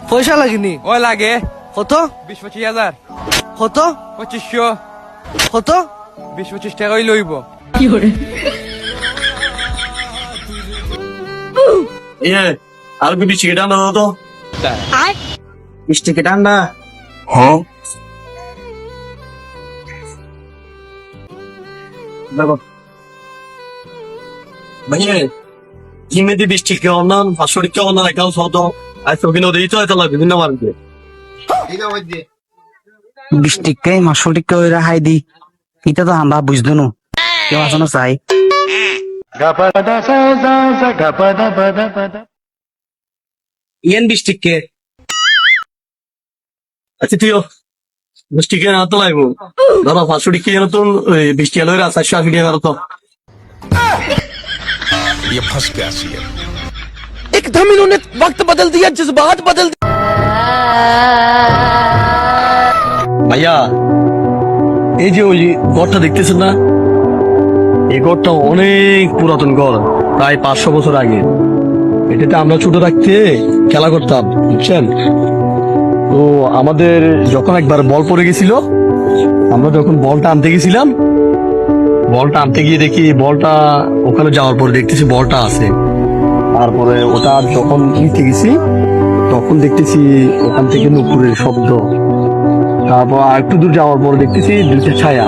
পয়সা লাগেনি? ওই লাগে কত? 20-25 হাজার। কত? 2500। কত? 20-25 টাকাই লইব। আর কি বৃষ্টি ঠান্ডা দাও তো বৃষ্টি কি ঠান্ডা ভাইয়া জিমেদি বৃষ্টি কেউ না ফাঁসরি কেউ না কেউ সদ আজ তো কিনো দিই তো এটা বিভিন্ন মার্কে বৃষ্টিকে মাসুটিকে ওই রাহাই দি এটা তো আমরা বুঝতো না কেউ আসো না চাই ইয়েন বৃষ্টিকে আচ্ছা তুইও বৃষ্টিকে না তো লাগবো ধরো ফাঁসরি কে নতুন বৃষ্টি এলো রাস্তা 480 টাকা তো ये फंस गया सी एकदम इन्होंने वक्त बदल दिया, जज्बात बदल दिए। ভাইয়া এই যে ওই ঘরটা দেখতেছেন না এই ঘরটা অনেক পুরাতন ঘর প্রায় 500 বছর আগে এটাতে আমরা ছোট থাকতে খেলা করতাম বুঝছেন তো আমাদের যখন একবার বল পড়ে গেছিল আমরা যখন বলটা আনতে গেছিলাম বলটা আনতে গিয়ে দেখি বলটা ওখানে যাওয়ার পর দেখতেছি বলটা আছে তারপরে ওটা যখন নিতে গেছি তখন দেখতেছি ওখান থেকে নুপুরের শব্দ তারপর আর একটু দূর যাওয়ার পর দেখতেছি দুইটা ছায়া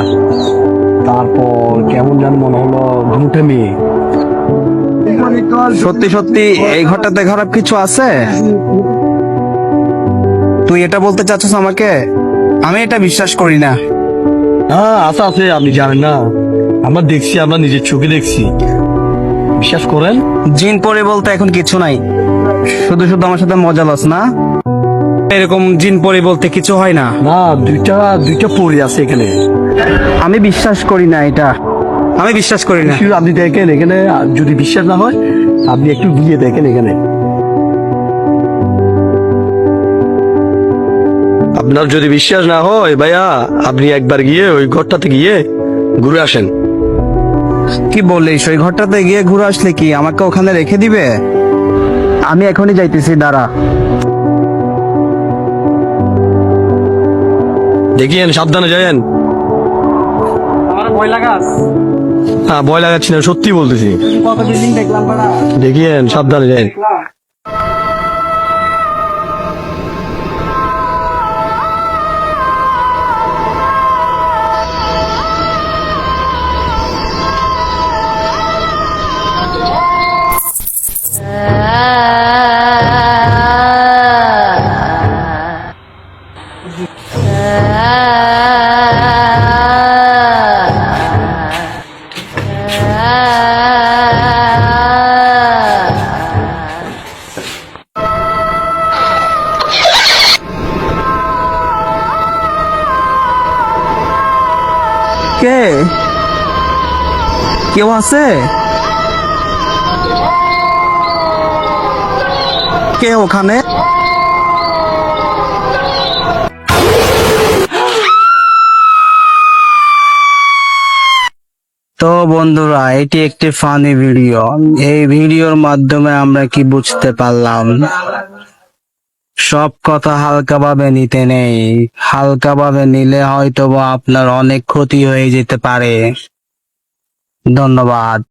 তারপর কেমন যেন মনে হলো ঘুমটা মেয়ে সত্যি সত্যি এই ঘরটাতে খারাপ কিছু আছে? তুই এটা বলতে চাচ্ছিস আমাকে? আমি এটা বিশ্বাস করি না। হ্যাঁ আছে আছে আপনি জানেন না আমরা দেখছি আমরা নিজের চোখে দেখছি বিশ্বাস করেন জিন পরি বলতে এখন কিছু নাই, শুধু শুধু আমার সাথে মজা লস না। এরকম জিন পরি বলতে কিছু হয় না। না দুইটা পরি আছে এখানে আমি বিশ্বাস করি না, এটা আমি বিশ্বাস করি না। শুধু আপনি দেখেন এখানে আর যদি বিশ্বাস না হয় আপনি একটু গিয়ে দেখেন এখানে আপনার যদি বিশ্বাস না হয় ভাইয়া আপনি একবার গিয়ে ওই ঘরটাতে গিয়ে ঘুরে আসেন কি বলিস? ওই ঘরটাতে গিয়ে ঘুরে আসলে কি আমাকে ওখানে রেখে দিবে? আমি এখনই যাইতেছি, দাঁড়া। দেখিয়েন সাবধানে যায়েন আমার ভয় লাগাস? হ্যাঁ ভয় লাগাচ্ছি না সত্যি বলতেছি কত বিল্ডিং দেখলাম বাড়া। দেখিয়েন সাবধানে যায়েন কে? কেউ আছে? কে ওখানে? তো বন্ধুরা, এটি একটি ফানি ভিডিও। এই ভিডিওর মাধ্যমে আমরা কি বুঝতে পারলাম? সব কথা হালকাভাবে নিতে নেই, হালকাভাবে নিলে হয়তো আপনার অনেক ক্ষতি হয়ে যেতে পারে। ধন্যবাদ।